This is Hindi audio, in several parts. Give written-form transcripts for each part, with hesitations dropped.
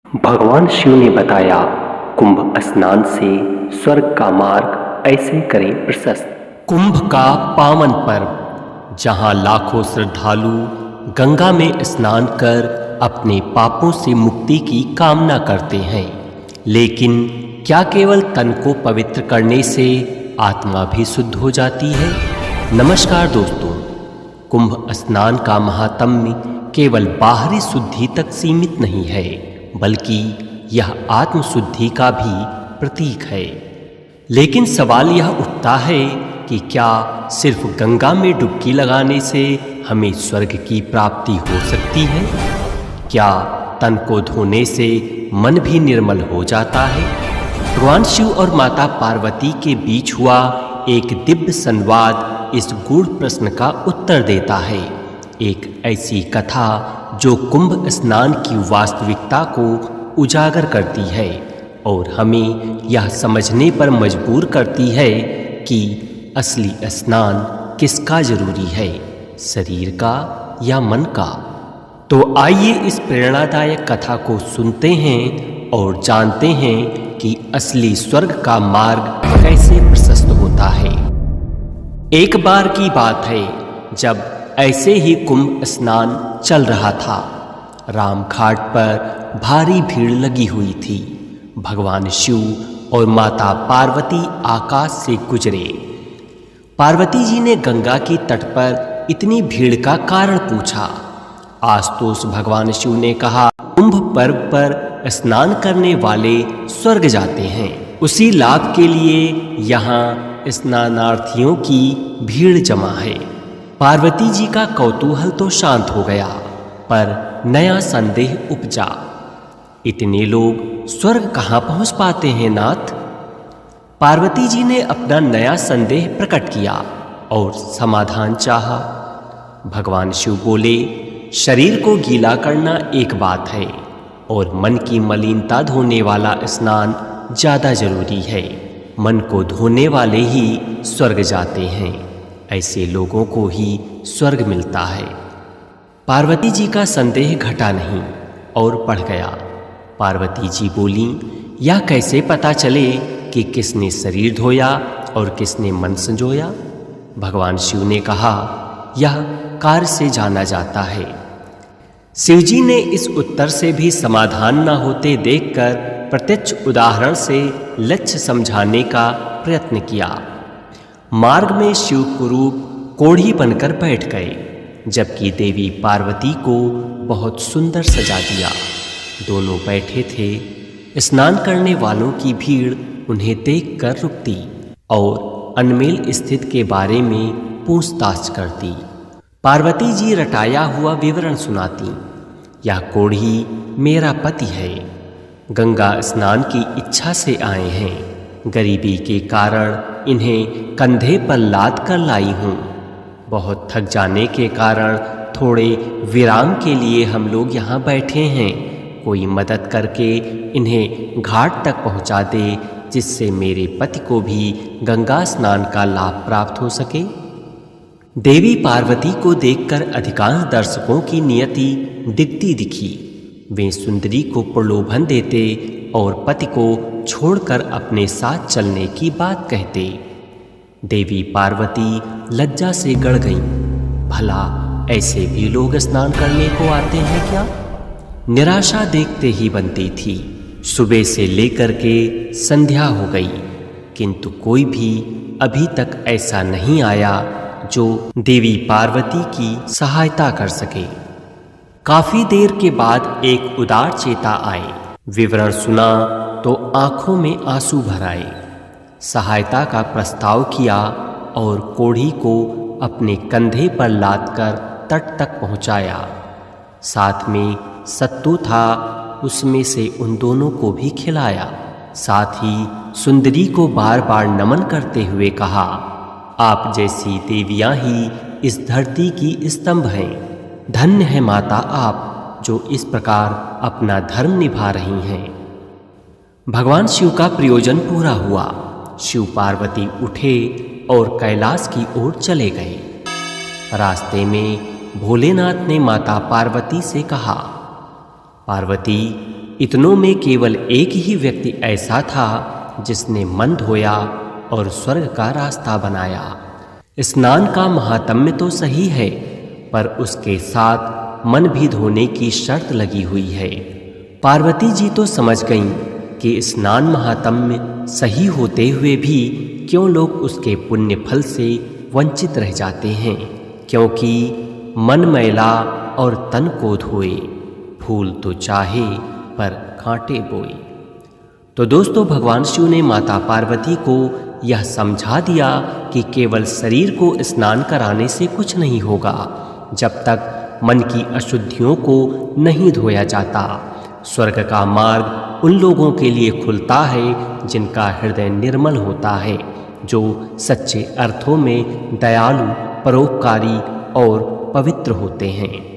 भगवान शिव ने बताया, कुंभ स्नान से स्वर्ग का मार्ग ऐसे करें प्रशस्त। कुंभ का पावन पर्व, जहां लाखों श्रद्धालु गंगा में स्नान कर अपने पापों से मुक्ति की कामना करते हैं। लेकिन क्या केवल तन को पवित्र करने से आत्मा भी शुद्ध हो जाती है? नमस्कार दोस्तों, कुंभ स्नान का महात्म्य केवल बाहरी शुद्धि तक सीमित नहीं है, बल्कि यह आत्म शुद्धि का भी प्रतीक है। लेकिन सवाल यह उठता है कि क्या सिर्फ गंगा में डुबकी लगाने से हमें स्वर्ग की प्राप्ति हो सकती है? क्या तन को धोने से मन भी निर्मल हो जाता है? भगवान शिव और माता पार्वती के बीच हुआ एक दिव्य संवाद इस गूढ़ प्रश्न का उत्तर देता है। एक ऐसी कथा जो कुंभ स्नान की वास्तविकता को उजागर करती है और हमें यह समझने पर मजबूर करती है कि असली स्नान किसका जरूरी है, शरीर का या मन का। तो आइए इस प्रेरणादायक कथा को सुनते हैं और जानते हैं कि असली स्वर्ग का मार्ग कैसे प्रशस्त होता है। एक बार की बात है, जब ऐसे ही कुंभ स्नान चल रहा था। राम घाट पर भारी भीड़ लगी हुई थी। भगवान शिव और माता पार्वती आकाश से गुजरे। पार्वती जी ने गंगा की तट पर इतनी भीड़ का कारण पूछा। आशुतोष भगवान शिव ने कहा, कुंभ पर्व पर स्नान करने वाले स्वर्ग जाते हैं। उसी लाभ के लिए यहाँ स्नानार्थियों की भीड़ जमा है। पार्वती जी का कौतूहल तो शांत हो गया, पर नया संदेह उपजा। इतने लोग स्वर्ग कहाँ पहुँच पाते हैं नाथ? पार्वती जी ने अपना नया संदेह प्रकट किया और समाधान चाहा। भगवान शिव बोले, शरीर को गीला करना एक बात है और मन की मलिनता धोने वाला स्नान ज़्यादा जरूरी है। मन को धोने वाले ही स्वर्ग जाते हैं, ऐसे लोगों को ही स्वर्ग मिलता है। पार्वती जी का संदेह घटा नहीं और बढ़ गया। पार्वती जी बोली, यह कैसे पता चले कि किसने शरीर धोया और किसने मन संजोया? भगवान शिव ने कहा, यह कार्य से जाना जाता है। शिवजी ने इस उत्तर से भी समाधान न होते देखकर प्रत्यक्ष उदाहरण से लक्ष्य समझाने का प्रयत्न किया। मार्ग में शिव कुरूप कोढ़ी बनकर बैठ गए, जबकि देवी पार्वती को बहुत सुंदर सजा दिया। दोनों बैठे थे। स्नान करने वालों की भीड़ उन्हें देखकर रुकती और अनमेल स्थिति के बारे में पूछताछ करती। पार्वती जी रटाया हुआ विवरण सुनाती। यह कोढ़ी मेरा पति है, गंगा स्नान की इच्छा से आए हैं। गरीबी के कारण इन्हें कंधे पर लाद कर लाई हूँ। बहुत थक जाने के कारण थोड़े विराम के लिए हम लोग यहाँ बैठे हैं। कोई मदद करके इन्हें घाट तक पहुँचा दे, जिससे मेरे पति को भी गंगा स्नान का लाभ प्राप्त हो सके। देवी पार्वती को देखकर अधिकांश दर्शकों की नियति दिखती दिखी। वे सुंदरी को प्रलोभन देते और पति को छोड़कर अपने साथ चलने की बात कहते। देवी पार्वती लज्जा से गड़ गईं। भला ऐसे भी लोग स्नान करने को आते हैं क्या? निराशा देखते ही बनती थी। सुबह से लेकर के संध्या हो गई, किंतु कोई भी अभी तक ऐसा नहीं आया जो देवी पार्वती की सहायता कर सके। काफी देर के बाद एक उदार चेता आए। विवरण सुना तो आंखों में आंसू भर आए। सहायता का प्रस्ताव किया और कोढ़ी को अपने कंधे पर लादकर तट तक पहुंचाया। साथ में सत्तू था, उसमें से उन दोनों को भी खिलाया। साथ ही सुंदरी को बार बार नमन करते हुए कहा, आप जैसी देवियां ही इस धरती की स्तंभ हैं। धन्य है माता आप, जो इस प्रकार अपना धर्म निभा रही हैं। भगवान शिव का प्रयोजन पूरा हुआ। शिव पार्वती उठे और कैलाश की ओर चले गए। रास्ते में भोलेनाथ ने माता पार्वती से कहा, पार्वती, इतनों में केवल एक ही व्यक्ति ऐसा था जिसने मन धोया और स्वर्ग का रास्ता बनाया। स्नान का महात्म्य तो सही है, पर उसके साथ मन भी धोने की शर्त लगी हुई है। पार्वती जी तो समझ गईं कि स्नान महात्म्य सही होते हुए भी क्यों लोग उसके पुण्य फल से वंचित रह जाते हैं, क्योंकि मन मैला और तन को धोए, फूल तो चाहे पर कांटे बोए। तो दोस्तों, भगवान शिव ने माता पार्वती को यह समझा दिया कि केवल शरीर को स्नान कराने से कुछ नहीं होगा जब तक मन की अशुद्धियों को नहीं धोया जाता। स्वर्ग का मार्ग उन लोगों के लिए खुलता है जिनका हृदय निर्मल होता है, जो सच्चे अर्थों में दयालु, परोपकारी और पवित्र होते हैं।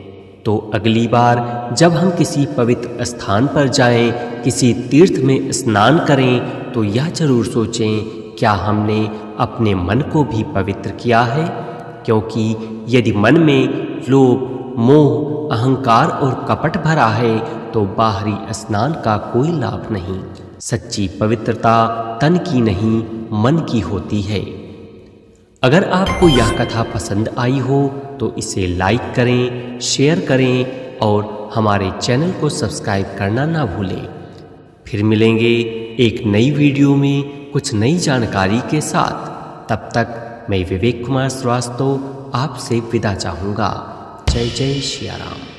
तो अगली बार जब हम किसी पवित्र स्थान पर जाएं, किसी तीर्थ में स्नान करें, तो यह जरूर सोचें क्या हमने अपने मन को भी पवित्र किया है, क्योंकि यदि मन में लोभ, मोह, अहंकार और कपट भरा है तो बाहरी स्नान का कोई लाभ नहीं। सच्ची पवित्रता तन की नहीं, मन की होती है। अगर आपको यह कथा पसंद आई हो तो इसे लाइक करें, शेयर करें और हमारे चैनल को सब्सक्राइब करना ना भूलें। फिर मिलेंगे एक नई वीडियो में कुछ नई जानकारी के साथ। तब तक मैं विवेक कुमार श्रीवास्तव आपसे विदा चाहूँगा। जय जय श्री राम।